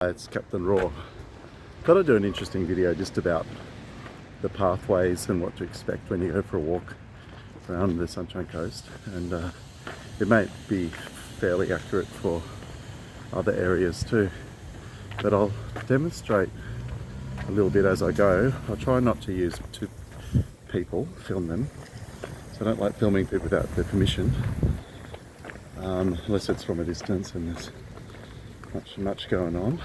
It's Captain Raw. Thought I'd do an interesting video just about the pathways and what to expect when you go for a walk around the Sunshine Coast, and it may be fairly accurate for other areas too, but I'll demonstrate a little bit as I go. I'll try not to use two people, film them, so I don't like filming people without their permission, unless it's from a distance and there's much going on.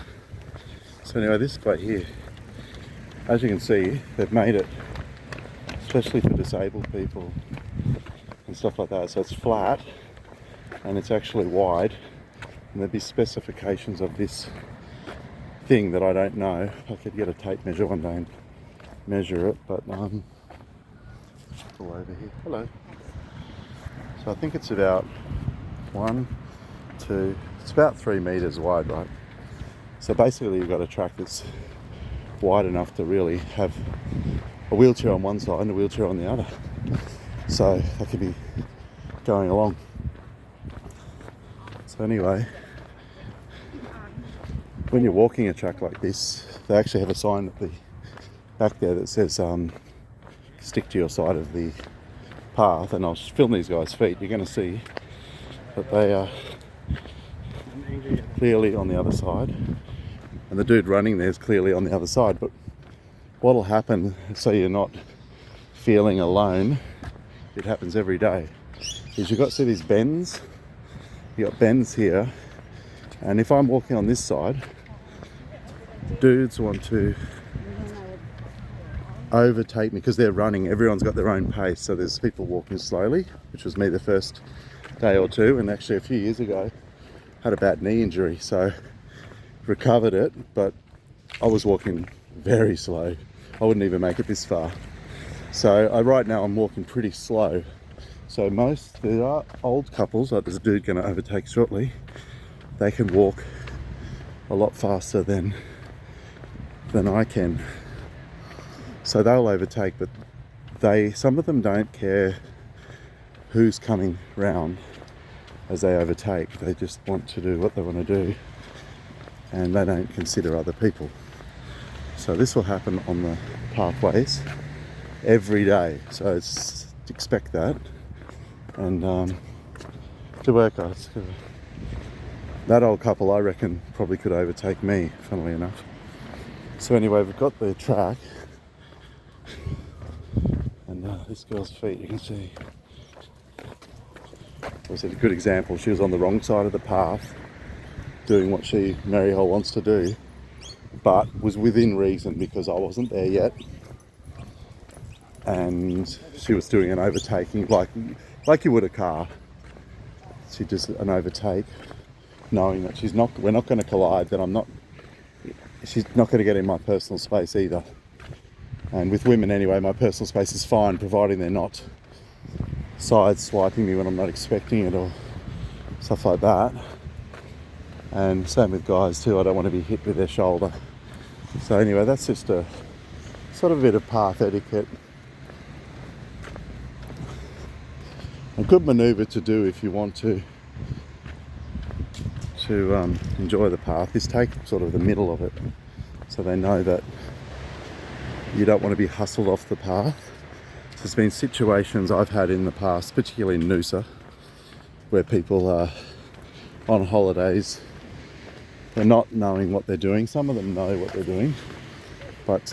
So anyway, this way here, as you can see, they've made it especially for disabled people and stuff like that. So it's flat and it's actually wide, and there'd be specifications of this thing that I don't know. I could get a tape measure one day and measure it, but all over here. Hello. So I think it's about it's about 3 meters wide, right? So basically you've got a track that's wide enough to really have a wheelchair on one side and a wheelchair on the other. So they could be going along. So anyway, when you're walking a track like this, they actually have a sign at the back there that says stick to your side of the path, and I'll film these guys' feet. You're going to see that they are clearly on the other side, and the dude running there is clearly on the other side. But what'll happen, so you're not feeling alone, it happens every day, is you've got to see these bends. You got bends here, and if I'm walking on this side, dudes want to overtake me because they're running. Everyone's got their own pace, so there's people walking slowly, which was me the first day or two, and actually a few years ago had a bad knee injury, so recovered it, but I was walking very slow. I wouldn't even make it this far. So right now I'm walking pretty slow. So there are old couples, like there's a dude going to overtake shortly, they can walk a lot faster than I can. So they'll overtake, but some of them don't care who's coming round as they overtake. They just want to do what they want to do, and they don't consider other people. So this will happen on the pathways every day, so expect that. And to work on it, that old couple I reckon probably could overtake me, funnily enough. So anyway, we've got the track, and this girl's feet, you can see, was a good example. She was on the wrong side of the path doing what Maryhole wants to do, but was within reason because I wasn't there yet, and she was doing an overtaking like you would a car. She does an overtake knowing that we're not going to collide, that she's not going to get in my personal space either. And with women anyway, my personal space is fine, providing they're not side swiping me when I'm not expecting it or stuff like that. And same with guys too, I don't want to be hit with their shoulder. So anyway, that's just a sort of a bit of path etiquette. A good manoeuvre to do if you want to enjoy the path is take sort of the middle of it, so they know that you don't want to be hustled off the path. There's been situations I've had in the past, particularly in Noosa, where people are on holidays. They're not knowing what they're doing. Some of them know what they're doing, but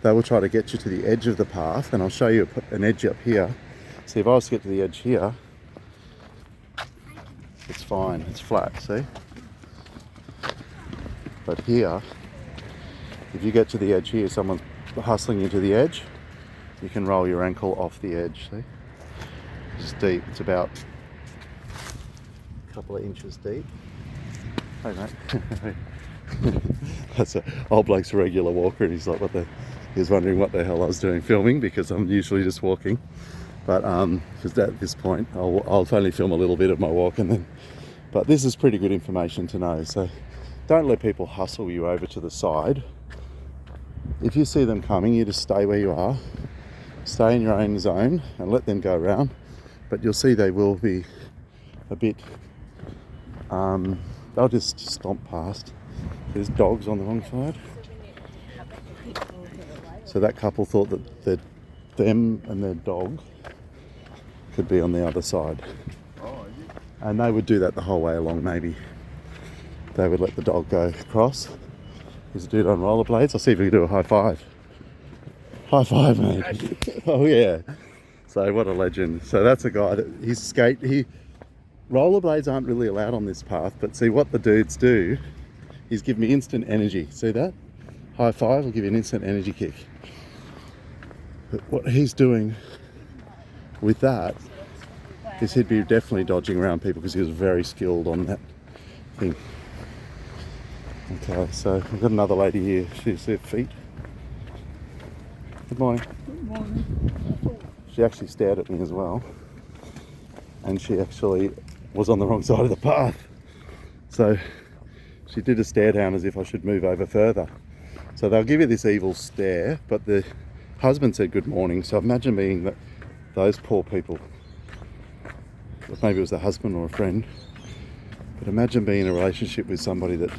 they will try to get you to the edge of the path, and I'll show you an edge up here. See, if I was to get to the edge here, it's fine, it's flat, see? But here, if you get to the edge here, someone's hustling you to the edge, you can roll your ankle off the edge, see? It's deep, it's about a couple of inches deep. Hey mate. That's old bloke's a regular walker, and he's like, he was wondering what the hell I was doing filming, because I'm usually just walking. But because at this point I'll only film a little bit of my walk, but this is pretty good information to know. So don't let people hustle you over to the side. If you see them coming, you just stay where you are, stay in your own zone and let them go around. But you'll see they will be a bit they'll just stomp past. There's dogs on the wrong side. So that couple thought that them and their dog could be on the other side. And they would do that the whole way along, maybe. They would let the dog go across. There's a dude on rollerblades. I'll see if we can do a high five. High five, mate. Oh yeah. So what a legend. So that's a guy that rollerblades aren't really allowed on this path, but see what the dudes do, he's give me instant energy. See that? High five will give you an instant energy kick. But what he's doing with that is he'd be definitely dodging around people because he was very skilled on that thing. Okay, so we've got another lady here. She's her feet. Good morning. Good morning. She actually stared at me as well. And she actually was on the wrong side of the path. So she did a stare down as if I should move over further. So they'll give you this evil stare, but the husband said good morning. So imagine being that those poor people. Maybe it was a husband or a friend, but imagine being in a relationship with somebody that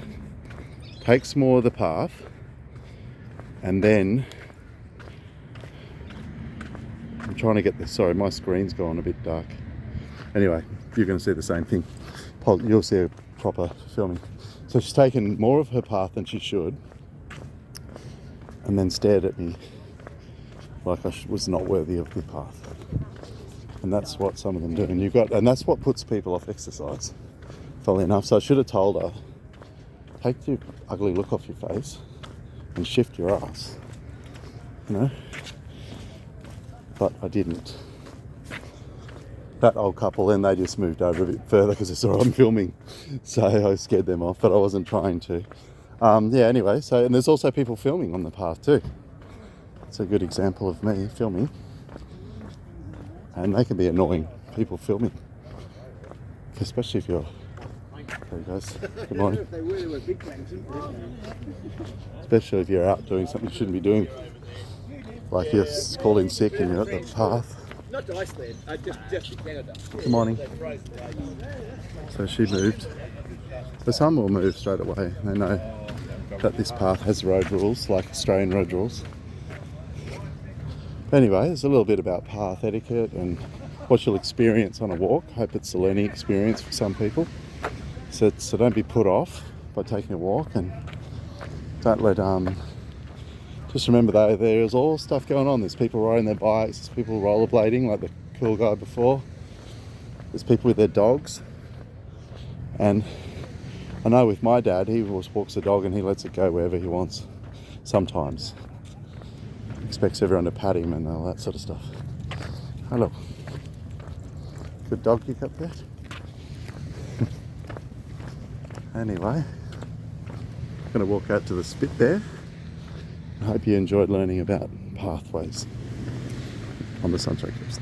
takes more of the path and then I'm trying to get this, sorry, my screen's gone a bit dark. Anyway, you're going to see the same thing. You'll see a proper filming. So she's taken more of her path than she should and then stared at me like I was not worthy of the path. And that's what some of them do. And that's what puts people off exercise, funnily enough. So I should have told her, take your ugly look off your face and shift your ass, you know? But I didn't. That old couple, then they just moved over a bit further because they saw I'm filming. So I scared them off, but I wasn't trying to. Yeah, anyway, and there's also people filming on the path too. It's a good example of me filming. And they can be annoying, people filming. Especially if you're... There you guys. Good morning. Especially if you're out doing something you shouldn't be doing. Like you're called in sick and you're at the path. Not to Iceland, just to Canada. Good morning. So she moved. So some will move straight away. They know that this path has road rules, like Australian road rules. Anyway, there's a little bit about path etiquette and what you'll experience on a walk. Hope it's a learning experience for some people. So don't be put off by taking a walk, and don't let just remember that there's all stuff going on. There's people riding their bikes, there's people rollerblading like the cool guy before. There's people with their dogs. And I know with my dad, he always walks the dog and he lets it go wherever he wants. Sometimes. Expects everyone to pat him and all that sort of stuff. Hello. Good dog you got there? Anyway, I'm going to walk out to the spit there. I hope you enjoyed learning about pathways on the Sunshine Coast.